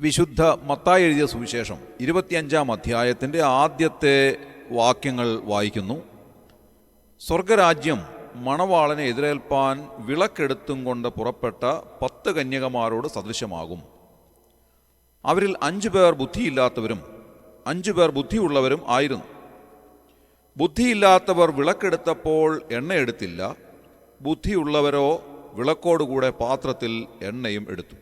വിശുദ്ധ മത്തായി എഴുതിയ സുവിശേഷം 25-ാം അധ്യായത്തിൻ്റെ ആദ്യത്തെ വാക്യങ്ങൾ വായിക്കുന്നു. സ്വർഗരാജ്യം മണവാളനെ എതിരേൽപ്പാൻ വിളക്കെടുത്തും കൊണ്ട് പുറപ്പെട്ട 10 കന്യകമാരോട് സദൃശമാകും. അവരിൽ 5 പേർ ബുദ്ധിയില്ലാത്തവരും 5 പേർ ബുദ്ധിയുള്ളവരും ആയിരുന്നു. ബുദ്ധിയില്ലാത്തവർ വിളക്കെടുത്തപ്പോൾ എണ്ണയെടുത്തില്ല, ബുദ്ധിയുള്ളവരോ വിളക്കോടുകൂടെ പാത്രത്തിൽ എണ്ണയും എടുത്തു.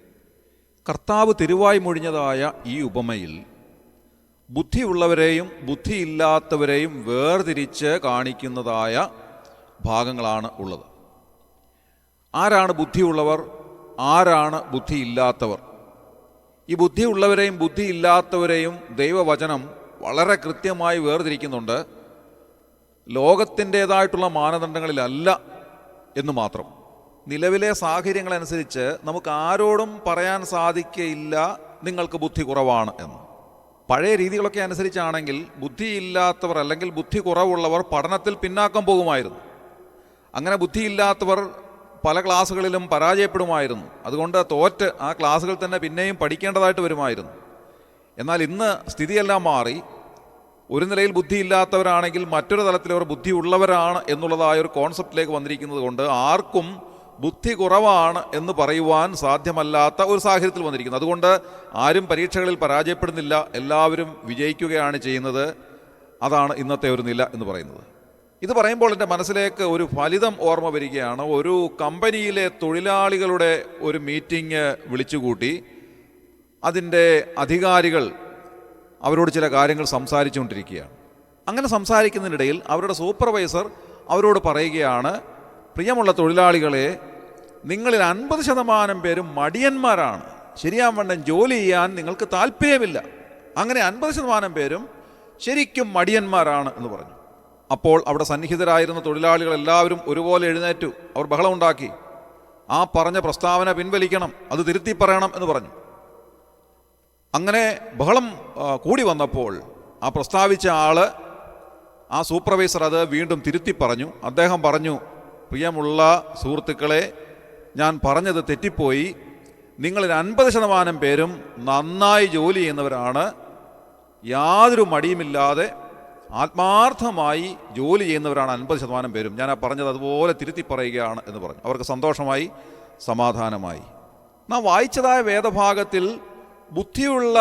കർത്താവ് തിരുവായി മൊഴിഞ്ഞതായ ഈ ഉപമയിൽ ബുദ്ധിയുള്ളവരെയും ബുദ്ധിയില്ലാത്തവരെയും വേർതിരിച്ച് കാണിക്കുന്നതായ ഭാഗങ്ങളാണ് ഉള്ളത്. ആരാണ് ബുദ്ധിയുള്ളവർ, ആരാണ് ബുദ്ധിയില്ലാത്തവർ? ഈ ബുദ്ധിയുള്ളവരെയും ബുദ്ധിയില്ലാത്തവരെയും ദൈവവചനം വളരെ കൃത്യമായി വേർതിരിക്കുന്നുണ്ട്. ലോകത്തിൻ്റേതായിട്ടുള്ള മാനദണ്ഡങ്ങളിലല്ല എന്ന് മാത്രം. നിലവിലെ സാഹചര്യങ്ങളനുസരിച്ച് നമുക്ക് ആരോടും പറയാൻ സാധിക്കയില്ല നിങ്ങൾക്ക് ബുദ്ധി കുറവാണ് എന്ന്. പഴയ രീതികളൊക്കെ അനുസരിച്ചാണെങ്കിൽ ബുദ്ധിയില്ലാത്തവർ അല്ലെങ്കിൽ ബുദ്ധി കുറവുള്ളവർ പഠനത്തിൽ പിന്നാക്കം പോകുമായിരുന്നു. അങ്ങനെ ബുദ്ധിയില്ലാത്തവർ പല ക്ലാസ്സുകളിലും പരാജയപ്പെടുമായിരുന്നു. അതുകൊണ്ട് തോറ്റ് ആ ക്ലാസ്സുകൾ തന്നെ പിന്നെയും പഠിക്കേണ്ടതായിട്ട് വരുമായിരുന്നു. എന്നാൽ ഇന്ന് സ്ഥിതിയെല്ലാം മാറി. ഒരു നിലയിൽ ബുദ്ധിയില്ലാത്തവരാണെങ്കിൽ മറ്റൊരു തലത്തിലവർ ബുദ്ധിയുള്ളവരാണ് എന്നുള്ളതായ ഒരു കോൺസെപ്റ്റിലേക്ക് വന്നിരിക്കുന്നത് കൊണ്ട് ആർക്കും ബുദ്ധി കുറവാണ് എന്ന് പറയുവാൻ സാധ്യമല്ലാത്ത ഒരു സാഹചര്യത്തിൽ വന്നിരിക്കുന്നു. അതുകൊണ്ട് ആരും പരീക്ഷകളിൽ പരാജയപ്പെടുന്നില്ല, എല്ലാവരും വിജയിക്കുകയാണ് ചെയ്യുന്നത്. അതാണ് ഇന്നത്തെ ഒരു നില എന്ന് പറയുന്നത്. ഇത് പറയുമ്പോൾ എൻ്റെ മനസ്സിലേക്ക് ഒരു ഫലിതം ഓർമ്മ വരികയാണ്. ഒരു കമ്പനിയിലെ തൊഴിലാളികളുടെ ഒരു മീറ്റിംഗ് വിളിച്ചുകൂട്ടി അതിൻ്റെ അധികാരികൾ അവരോട് ചില കാര്യങ്ങൾ സംസാരിച്ചുകൊണ്ടിരിക്കുകയാണ്. അങ്ങനെ സംസാരിക്കുന്നതിനിടയിൽ അവരുടെ സൂപ്പർവൈസർ അവരോട് പറയുകയാണ്, പ്രിയമുള്ള തൊഴിലാളികളെ, നിങ്ങളിൽ 50% പേരും മടിയന്മാരാണ്. ശരിയാവണ്ണം ജോലി ചെയ്യാൻ നിങ്ങൾക്ക് താല്പര്യമില്ല. അങ്ങനെ 50% പേരും ശരിക്കും മടിയന്മാരാണ് എന്ന് പറഞ്ഞു. അപ്പോൾ അവിടെ സന്നിഹിതരായിരുന്ന തൊഴിലാളികൾ എല്ലാവരും ഒരുപോലെ എഴുന്നേറ്റു. അവർ ബഹളമുണ്ടാക്കി. ആ പറഞ്ഞ പ്രസ്താവന പിൻവലിക്കണം, അത് തിരുത്തി പറയണം എന്ന് പറഞ്ഞു. അങ്ങനെ ബഹളം കൂടി വന്നപ്പോൾ ആ പ്രസ്താവിച്ച ആള്, ആ സൂപ്പർവൈസർ, അത് വീണ്ടും തിരുത്തി പറഞ്ഞു. അദ്ദേഹം പറഞ്ഞു, പ്രിയമുള്ള സുഹൃത്തുക്കളെ, ഞാൻ പറഞ്ഞത് തെറ്റിപ്പോയി. നിങ്ങളിൽ 50% പേരും നന്നായി ജോലി ചെയ്യുന്നവരാണ്. യാതൊരു മടിയുമില്ലാതെ ആത്മാർത്ഥമായി ജോലി ചെയ്യുന്നവരാണ് 50% പേരും. ഞാൻ ആ പറഞ്ഞത് അതുപോലെ തിരുത്തി പറയുകയാണ് എന്ന് പറഞ്ഞു. അവർക്ക് സന്തോഷമായി, സമാധാനമായി. നാം വായിച്ചതായ വേദഭാഗത്തിൽ ബുദ്ധിയുള്ള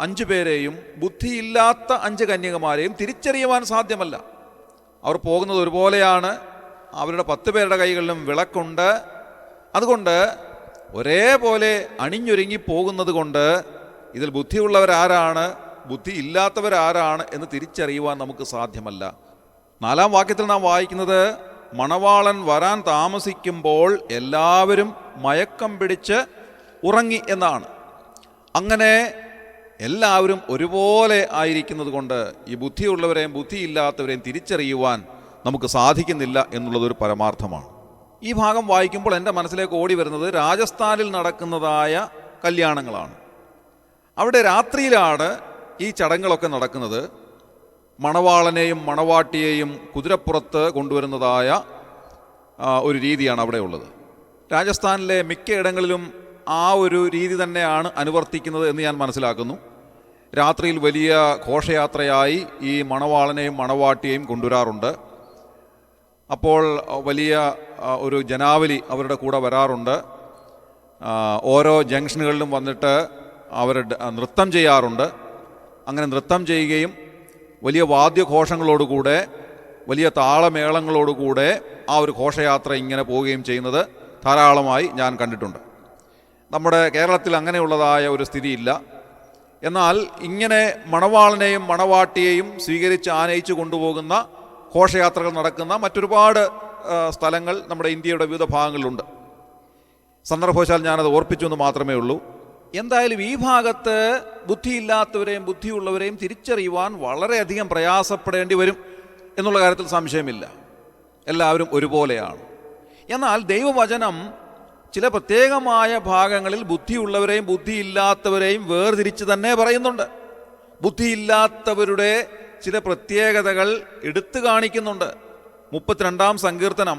5 പേരെയും ബുദ്ധിയില്ലാത്ത 5 കന്യകമാരെയും തിരിച്ചറിയുവാൻ സാധ്യമല്ല. അവർ പോകുന്നത് ഒരുപോലെയാണ്. അവരുടെ 10 പേരുടെ കൈകളിലും വിളക്കുണ്ട്. അതുകൊണ്ട് ഒരേപോലെ അണിഞ്ഞൊരുങ്ങി പോകുന്നത് കൊണ്ട് ഇതിൽ ബുദ്ധിയുള്ളവരാരാണ്, ബുദ്ധി ഇല്ലാത്തവരാരാണ് എന്ന് തിരിച്ചറിയുവാൻ നമുക്ക് സാധ്യമല്ല. 4-ാം വാക്യത്തിൽ നാം വായിക്കുന്നത്, മണവാളൻ വരാൻ താമസിക്കുമ്പോൾ എല്ലാവരും മയക്കം പിടിച്ച് ഉറങ്ങി എന്നാണ്. അങ്ങനെ എല്ലാവരും ഒരുപോലെ ആയിരിക്കുന്നത് കൊണ്ട് ഈ ബുദ്ധിയുള്ളവരെയും ബുദ്ധിയില്ലാത്തവരെയും തിരിച്ചറിയുവാൻ നമുക്ക് സാധിക്കുന്നില്ല എന്നുള്ളതൊരു പരമാർത്ഥമാണ്. ഈ ഭാഗം വായിക്കുമ്പോൾ എൻ്റെ മനസ്സിലേക്ക് ഓടി വരുന്നത് രാജസ്ഥാനിൽ നടക്കുന്നതായ കല്യാണങ്ങളാണ്. അവിടെ രാത്രിയിലാണ് ഈ ചടങ്ങുകളൊക്കെ നടക്കുന്നത്. മണവാളനെയും മണവാട്ടിയെയും കുതിരപ്പുറത്ത് കൊണ്ടുവരുന്നതായ ഒരു രീതിയാണ് അവിടെ ഉള്ളത്. രാജസ്ഥാനിലെ മിക്കയിടങ്ങളിലും ആ ഒരു രീതി തന്നെയാണ് അനുവർത്തിക്കുന്നത് എന്ന് ഞാൻ മനസ്സിലാക്കുന്നു. രാത്രിയിൽ വലിയ ഘോഷയാത്രയായി ഈ മണവാളനെയും മണവാട്ടിയെയും കൊണ്ടുവരാറുണ്ട്. അപ്പോൾ വലിയ ഒരു ജനാവലി അവരുടെ കൂടെ വരാറുണ്ട്. ഓരോ ജംഗ്ഷനുകളിലും വന്നിട്ട് അവർ നൃത്തം ചെയ്യാറുണ്ട്. അങ്ങനെ നൃത്തം ചെയ്യുകയും വലിയ വാദ്യഘോഷങ്ങളോടുകൂടെ വലിയ താളമേളങ്ങളോടുകൂടെ ആ ഒരു ഘോഷയാത്ര ഇങ്ങനെ പോവുകയും ചെയ്യുന്നത് ധാരാളമായി ഞാൻ കണ്ടിട്ടുണ്ട്. നമ്മുടെ കേരളത്തിൽ അങ്ങനെയുള്ളതായ ഒരു സ്ഥിതിയില്ല. എന്നാൽ ഇങ്ങനെ മണവാളനെയും മണവാട്ടിയെയും സ്വീകരിച്ച് ആനയിച്ചു കൊണ്ടുപോകുന്ന ഘോഷയാത്രകൾ നടക്കുന്ന മറ്റൊരുപാട് സ്ഥലങ്ങൾ നമ്മുടെ ഇന്ത്യയുടെ വിവിധ ഭാഗങ്ങളിലുണ്ട്. സന്ദർഭവശാൽ ഞാനത് ഓർപ്പിച്ചു എന്ന് മാത്രമേ ഉള്ളൂ. എന്തായാലും ഈ ഭാഗത്ത് ബുദ്ധിയില്ലാത്തവരെയും ബുദ്ധിയുള്ളവരെയും തിരിച്ചറിയുവാൻ വളരെയധികം പ്രയാസപ്പെടേണ്ടി വരും എന്നുള്ള കാര്യത്തിൽ സംശയമില്ല. എല്ലാവരും ഒരുപോലെയാണ്. എന്നാൽ ദൈവവചനം ചില പ്രത്യേകമായ ഭാഗങ്ങളിൽ ബുദ്ധിയുള്ളവരെയും ബുദ്ധിയില്ലാത്തവരെയും വേർതിരിച്ച് തന്നെ പറയുന്നുണ്ട്. ബുദ്ധിയില്ലാത്തവരുടെ ചില പ്രത്യേകതകൾ എടുത്തു കാണിക്കുന്നുണ്ട്. 32-ാം സങ്കീർത്തനം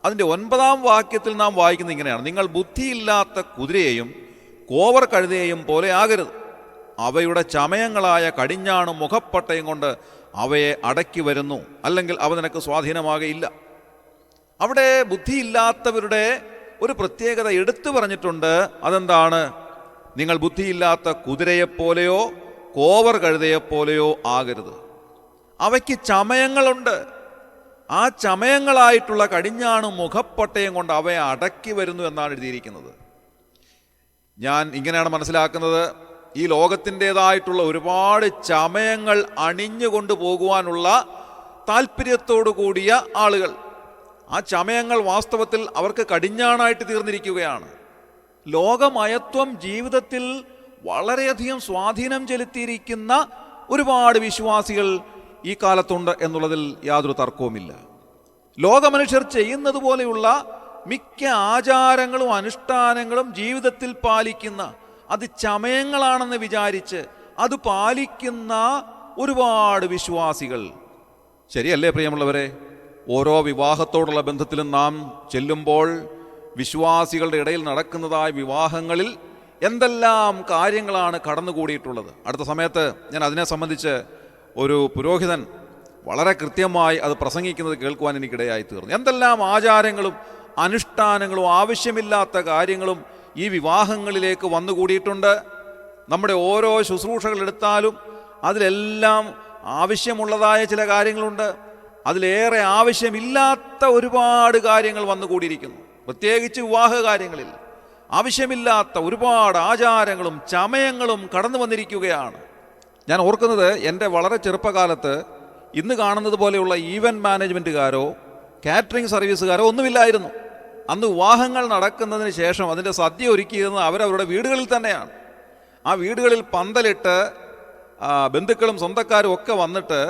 അതിൻ്റെ 9-ാം വാക്യത്തിൽ നാം വായിക്കുന്നത് ഇങ്ങനെയാണ്: നിങ്ങൾ ബുദ്ധിയില്ലാത്ത കുതിരയെയും കോവർ കഴുതയെയും പോലെ ആകരുത്. അവയുടെ ചമയങ്ങളായ കടിഞ്ഞാണും മുഖപ്പട്ടയും കൊണ്ട് അവയെ അടക്കി വരുന്നു, അല്ലെങ്കിൽ അവ നിനക്ക് സ്വാധീനമാകയില്ല. അവിടെ ബുദ്ധിയില്ലാത്തവരുടെ ഒരു പ്രത്യേകത എടുത്തു പറഞ്ഞിട്ടുണ്ട്. അതെന്താണ്? നിങ്ങൾ ബുദ്ധിയില്ലാത്ത കുതിരയെപ്പോലെയോ കോവർ കഴുതയെപ്പോലെയോ ആകരുത്. അവയ്ക്ക് ചമയങ്ങളുണ്ട്. ആ ചമയങ്ങളായിട്ടുള്ള കടിഞ്ഞാണും മുഖപ്പട്ടയും കൊണ്ട് അവയെ അടക്കി വരുന്നു എന്നാണ് എഴുതിയിരിക്കുന്നത്. ഞാൻ ഇങ്ങനെയാണ് മനസ്സിലാക്കുന്നത്, ഈ ലോകത്തിൻ്റെതായിട്ടുള്ള ഒരുപാട് ചമയങ്ങൾ അണിഞ്ഞുകൊണ്ട് പോകുവാനുള്ള താല്പര്യത്തോടു കൂടിയ ആളുകൾ, ആ ചമയങ്ങൾ വാസ്തവത്തിൽ അവർക്ക് കടിഞ്ഞാണായിട്ട് തീർന്നിരിക്കുകയാണ്. ലോകമയത്വം ജീവിതത്തിൽ വളരെയധികം സ്വാധീനം ചെലുത്തിയിരിക്കുന്ന ഒരുപാട് വിശ്വാസികൾ ഈ കാലത്തുണ്ട് എന്നുള്ളതിൽ യാതൊരു തർക്കവുമില്ല. ലോകമനുഷ്യർ ചെയ്യുന്നത് പോലെയുള്ള മിക്ക ആചാരങ്ങളും അനുഷ്ഠാനങ്ങളും ജീവിതത്തിൽ പാലിക്കുന്ന, അത് ചമയങ്ങളാണെന്ന് വിചാരിച്ച് അത് പാലിക്കുന്ന ഒരുപാട് വിശ്വാസികൾ. ശരിയല്ലേ പ്രിയമുള്ളവരെ? ഓരോ വിവാഹത്തോടുള്ള ബന്ധത്തിലും നാം ചെല്ലുമ്പോൾ വിശ്വാസികളുടെ ഇടയിൽ നടക്കുന്നതായ വിവാഹങ്ങളിൽ എന്തെല്ലാം കാര്യങ്ങളാണ് കടന്നുകൂടിയിട്ടുള്ളത്. അടുത്ത സമയത്ത് ഞാൻ അതിനെ സംബന്ധിച്ച് ഒരു പുരോഹിതൻ വളരെ കൃത്യമായി അത് പ്രസംഗിക്കുന്നത് കേൾക്കുവാൻ എനിക്കിടയായി തീർന്നു. എന്തെല്ലാം ആചാരങ്ങളും അനുഷ്ഠാനങ്ങളും ആവശ്യമില്ലാത്ത കാര്യങ്ങളും ഈ വിവാഹങ്ങളിലേക്ക് വന്നുകൂടിയിട്ടുണ്ട്. നമ്മുടെ ഓരോ ശുശ്രൂഷകൾ എടുത്താലും അതിലെല്ലാം ആവശ്യമുള്ളതായ ചില കാര്യങ്ങളുണ്ട്, അതിലേറെ ആവശ്യമില്ലാത്ത ഒരുപാട് കാര്യങ്ങൾ വന്നുകൂടിയിരിക്കുന്നു. പ്രത്യേകിച്ച് വിവാഹ കാര്യങ്ങളിൽ ആവശ്യമില്ലാത്ത ഒരുപാട് ആചാരങ്ങളും ചമയങ്ങളും കടന്നു വന്നിരിക്കുകയാണ്. ഞാൻ ഓർക്കുന്നത്, എൻ്റെ വളരെ ചെറുപ്പകാലത്ത് ഇന്ന് കാണുന്നത് പോലെയുള്ള ഈവൻറ്റ് മാനേജ്മെൻറ്റുകാരോ കാറ്ററിംഗ് സർവീസുകാരോ ഒന്നുമില്ലായിരുന്നു. അന്ന് വിവാഹങ്ങൾ നടക്കുന്നതിന് ശേഷം അതിൻ്റെ സദ്യ ഒരുക്കിയിരുന്നത് അവരവരുടെ വീടുകളിൽ തന്നെയാണ്. ആ വീടുകളിൽ പന്തലിട്ട് ബന്ധുക്കളും സ്വന്തക്കാരും ഒക്കെ വന്നിട്ട്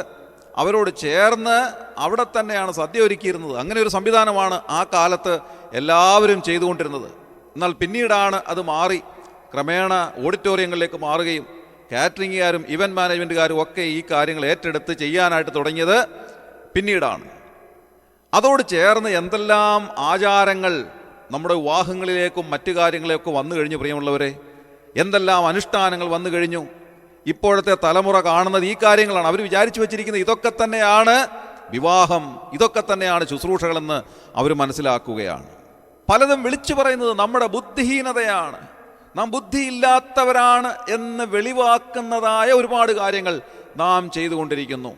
അവരോട് ചേർന്ന് അവിടെ തന്നെയാണ് സദ്യ ഒരുക്കിയിരുന്നത്. അങ്ങനെ ഒരു സംവിധാനമാണ് ആ കാലത്ത് എല്ലാവരും ചെയ്തുകൊണ്ടിരുന്നത്. എന്നാൽ പിന്നീടാണ് അത് മാറി ക്രമേണ ഓഡിറ്റോറിയങ്ങളിലേക്ക് മാറുകയും കാറ്ററിംഗുകാരും ഇവൻറ്റ് മാനേജ്മെൻറ്റുകാരും ഒക്കെ ഈ കാര്യങ്ങൾ ഏറ്റെടുത്ത് ചെയ്യാനായിട്ട് തുടങ്ങിയത് പിന്നീടാണ്. അതോട് ചേർന്ന് എന്തെല്ലാം ആചാരങ്ങൾ നമ്മുടെ വിവാഹങ്ങളിലേക്കും മറ്റു കാര്യങ്ങളിലേക്കും വന്നു കഴിഞ്ഞു പ്രിയമുള്ളവരെ, എന്തെല്ലാം അനുഷ്ഠാനങ്ങൾ വന്നു കഴിഞ്ഞു. ഇപ്പോഴത്തെ തലമുറ കാണുന്നത് ഈ കാര്യങ്ങളാണ്. അവർ വിചാരിച്ചു വച്ചിരിക്കുന്നത് ഇതൊക്കെ തന്നെയാണ് വിവാഹം, ഇതൊക്കെ തന്നെയാണ് ശുശ്രൂഷകളെന്ന് അവർ മനസ്സിലാക്കുകയാണ്. പലതും വിളിച്ചു പറയുന്നത് നമ്മുടെ ബുദ്ധിഹീനതയാണ്, നാം ബുദ്ധിയില്ലാത്തവരാണ് എന്ന് വെളിവാക്കുന്നതായ ഒരുപാട് കാര്യങ്ങൾ നാം ചെയ്തുകൊണ്ടിരിക്കുന്നു.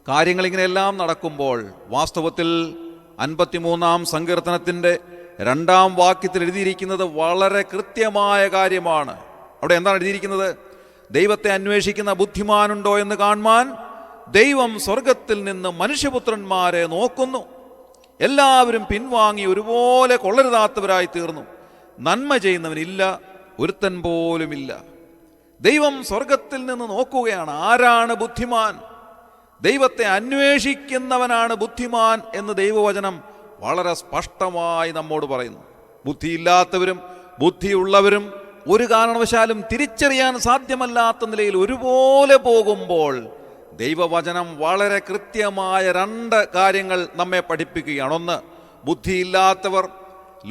കാര്യങ്ങൾ ഇങ്ങനെയെല്ലാം നടക്കുമ്പോൾ വാസ്തവത്തിൽ 53-ാം സങ്കീർത്തനത്തിൻ്റെ 2-ാം വാക്യത്തിൽ എഴുതിയിരിക്കുന്നത് വളരെ കൃത്യമായ കാര്യമാണ്. അവിടെ എന്താണ് എഴുതിയിരിക്കുന്നത്? ദൈവത്തെ അന്വേഷിക്കുന്ന ബുദ്ധിമാനുണ്ടോ എന്ന് കാണുവാൻ ദൈവം സ്വർഗത്തിൽ നിന്ന് മനുഷ്യപുത്രന്മാരെ നോക്കുന്നു. എല്ലാവരും പിൻവാങ്ങി ഒരുപോലെ കൊള്ളരുതാത്തവരായി തീർന്നു. നന്മ ചെയ്യുന്നവനില്ല, ഒരുത്തൻ പോലുമില്ല. ദൈവം സ്വർഗത്തിൽ നിന്ന് നോക്കുകയാണ്. ആരാണ് ബുദ്ധിമാൻ? ദൈവത്തെ അന്വേഷിക്കുന്നവനാണ് ബുദ്ധിമാൻ എന്ന് ദൈവവചനം വളരെ സ്പഷ്ടമായി നമ്മോട് പറയുന്നു. ബുദ്ധിയില്ലാത്തവരും ബുദ്ധിയുള്ളവരും ഒരു കാരണവശാലും തിരിച്ചറിയാൻ സാധ്യമല്ലാത്ത നിലയിൽ ഒരുപോലെ പോകുമ്പോൾ ദൈവവചനം വളരെ കൃത്യമായ 2 കാര്യങ്ങൾ നമ്മെ പഠിപ്പിക്കുകയാണ്. ഒന്ന്, ബുദ്ധിയില്ലാത്തവർ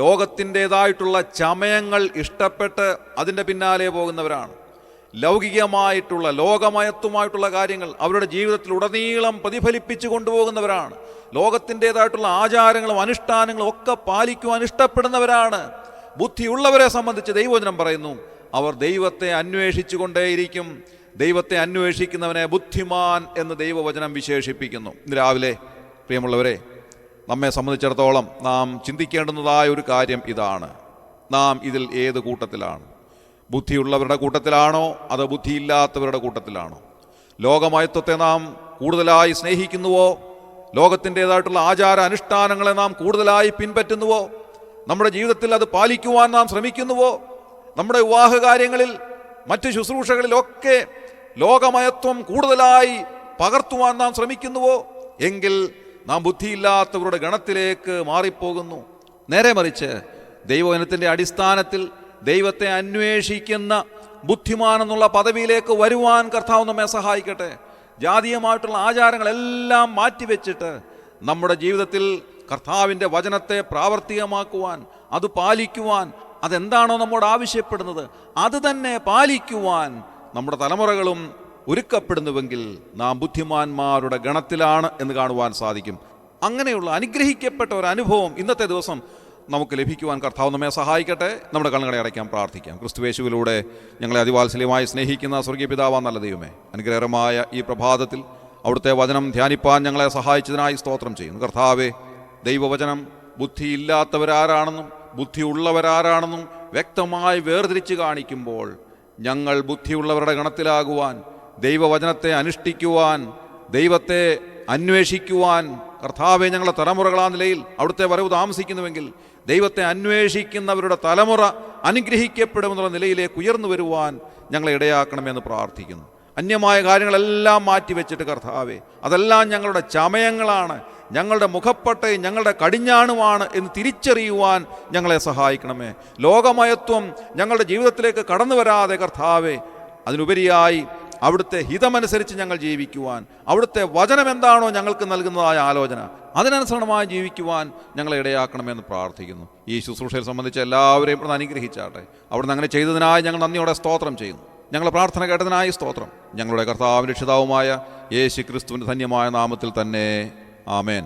ലോകത്തിൻ്റെതായിട്ടുള്ള ചമയങ്ങൾ ഇഷ്ടപ്പെട്ട് അതിൻ്റെ പിന്നാലെ പോകുന്നവരാണ്. ലൗകികമായിട്ടുള്ള ലോകമയത്വമായിട്ടുള്ള കാര്യങ്ങൾ അവരുടെ ജീവിതത്തിൽ ഉടനീളം പ്രതിഫലിപ്പിച്ചു കൊണ്ടുപോകുന്നവരാണ്. ലോകത്തിൻ്റെതായിട്ടുള്ള ആചാരങ്ങളും അനുഷ്ഠാനങ്ങളും ഒക്കെ പാലിക്കുവാൻ ഇഷ്ടപ്പെടുന്നവരാണ്. ബുദ്ധിയുള്ളവരെ സംബന്ധിച്ച് ദൈവവചനം പറയുന്നു, അവർ ദൈവത്തെ അന്വേഷിച്ചു കൊണ്ടേയിരിക്കും. ദൈവത്തെ അന്വേഷിക്കുന്നവനെ ബുദ്ധിമാൻ എന്ന് ദൈവവചനം വിശേഷിപ്പിക്കുന്നു. ഇന്ന് രാവിലെ പ്രിയമുള്ളവരെ, നമ്മെ സംബന്ധിച്ചിടത്തോളം നാം ചിന്തിക്കേണ്ടുന്നതായ ഒരു കാര്യം ഇതാണ്: നാം ഇതിൽ ഏത് കൂട്ടത്തിലാണ്? ബുദ്ധിയുള്ളവരുടെ കൂട്ടത്തിലാണോ അതോ ബുദ്ധിയില്ലാത്തവരുടെ കൂട്ടത്തിലാണോ? ലോകമയത്വത്തെ നാം കൂടുതലായി സ്നേഹിക്കുന്നുവോ? ലോകത്തിൻ്റെതായിട്ടുള്ള ആചാര അനുഷ്ഠാനങ്ങളെ നാം കൂടുതലായി പിൻപറ്റുന്നുവോ? നമ്മുടെ ജീവിതത്തിൽ അത് പാലിക്കുവാൻ നാം ശ്രമിക്കുന്നുവോ? നമ്മുടെ വിവാഹ കാര്യങ്ങളിൽ മറ്റ് ശുശ്രൂഷകളിലൊക്കെ ലോകമയത്വം കൂടുതലായി പകർത്തുവാൻ നാം ശ്രമിക്കുന്നുവോ? എങ്കിൽ നാം ബുദ്ധിയില്ലാത്തവരുടെ ഗണത്തിലേക്ക് മാറിപ്പോകുന്നു. നേരെ മറിച്ച് ദൈവവചനത്തിൻ്റെ അടിസ്ഥാനത്തിൽ ദൈവത്തെ അന്വേഷിക്കുന്ന ബുദ്ധിമാൻ എന്നുള്ള പദവിയിലേക്ക് വരുവാൻ കർത്താവ് നമ്മെ സഹായിക്കട്ടെ. ജാതീയമായിട്ടുള്ള ആചാരങ്ങളെല്ലാം മാറ്റിവെച്ചിട്ട് നമ്മുടെ ജീവിതത്തിൽ കർത്താവിൻ്റെ വചനത്തെ പ്രാവർത്തികമാക്കുവാൻ, അത് പാലിക്കുവാൻ, അതെന്താണോ നമ്മോട് ആവശ്യപ്പെടുന്നത് അത് തന്നെ പാലിക്കുവാൻ നമ്മുടെ തലമുറകളും ഒരുക്കപ്പെടുന്നുവെങ്കിൽ നാം ബുദ്ധിമാന്മാരുടെ ഗണത്തിലാണ് എന്ന് കാണുവാൻ സാധിക്കും. അങ്ങനെയുള്ള അനുഗ്രഹിക്കപ്പെട്ട ഒരു അനുഭവം ഇന്നത്തെ ദിവസം നമുക്ക് ലഭിക്കുവാൻ കർത്താവ് നമ്മെ സഹായിക്കട്ടെ. നമ്മുടെ കണ്ണുകളെ അടയ്ക്കാൻ പ്രാർത്ഥിക്കാം. ക്രിസ്തുയേശുവിലൂടെ ഞങ്ങളെ അതിവാത്സല്യമായി സ്നേഹിക്കുന്ന സ്വർഗീയ പിതാവാം നല്ല ദൈവമേ, അനുഗ്രഹകരമായ ഈ പ്രഭാതത്തിൽ അവിടുത്തെ വചനം ധ്യാനിപ്പാൻ ഞങ്ങളെ സഹായിച്ചതിനായി സ്തോത്രം ചെയ്യുന്നു. കർത്താവേ, ദൈവവചനം ബുദ്ധിയില്ലാത്തവരാരാണെന്നും ബുദ്ധിയുള്ളവരാരാണെന്നും വ്യക്തമായി വേർതിരിച്ച് കാണിക്കുമ്പോൾ ഞങ്ങൾ ബുദ്ധിയുള്ളവരുടെ ഗണത്തിലാകുവാൻ, ദൈവവചനത്തെ അനുഷ്ഠിക്കുവാൻ, ദൈവത്തെ അന്വേഷിക്കുവാൻ കർത്താവെ ഞങ്ങളുടെ തലമുറകളാ നിലയിൽ അവിടുത്തെ വരവ് താമസിക്കുന്നുവെങ്കിൽ ദൈവത്തെ അന്വേഷിക്കുന്നവരുടെ തലമുറ അനുഗ്രഹിക്കപ്പെടുമെന്നുള്ള നിലയിലേക്ക് ഉയർന്നു വരുവാൻ ഞങ്ങളെ ഇടയാക്കണമെന്ന് പ്രാർത്ഥിക്കുന്നു. അന്യമായ കാര്യങ്ങളെല്ലാം മാറ്റിവെച്ചിട്ട് കർത്താവെ, അതെല്ലാം ഞങ്ങളുടെ ചമയങ്ങളാണ്, ഞങ്ങളുടെ മുഖപ്പട്ടയും ഞങ്ങളുടെ കടിഞ്ഞാണുമാണ് എന്ന് തിരിച്ചറിയുവാൻ ഞങ്ങളെ സഹായിക്കണമേ. ലോകമയത്വം ഞങ്ങളുടെ ജീവിതത്തിലേക്ക് കടന്നു വരാതെ കർത്താവെ, അതിനുപരിയായി അവിടുത്തെ ഹിതമനുസരിച്ച് ഞങ്ങൾ ജീവിക്കുവാൻ, അവിടുത്തെ വചനം എന്താണോ ഞങ്ങൾക്ക് നൽകുന്നതായ ആലോചന അതിനനുസരണമായി ജീവിക്കുവാൻ ഞങ്ങളെ ഇടയാക്കണമെന്ന് പ്രാർത്ഥിക്കുന്നു. ഈ ശുശ്രൂഷയെ സംബന്ധിച്ച് എല്ലാവരെയും ഇവിടെ അനുഗ്രഹിച്ചാട്ടെ. അവിടുന്ന് അങ്ങനെ ചെയ്തതിനായി ഞങ്ങൾ നന്ദിയോടെ സ്തോത്രം ചെയ്യുന്നു. ഞങ്ങളുടെ പ്രാർത്ഥന കേട്ടതിനായി സ്തോത്രം. ഞങ്ങളുടെ കർത്താവും രക്ഷിതാവുമായ യേശു ക്രിസ്തുവിൻ്റെ ധന്യമായ നാമത്തിൽ തന്നെ ആമേൻ.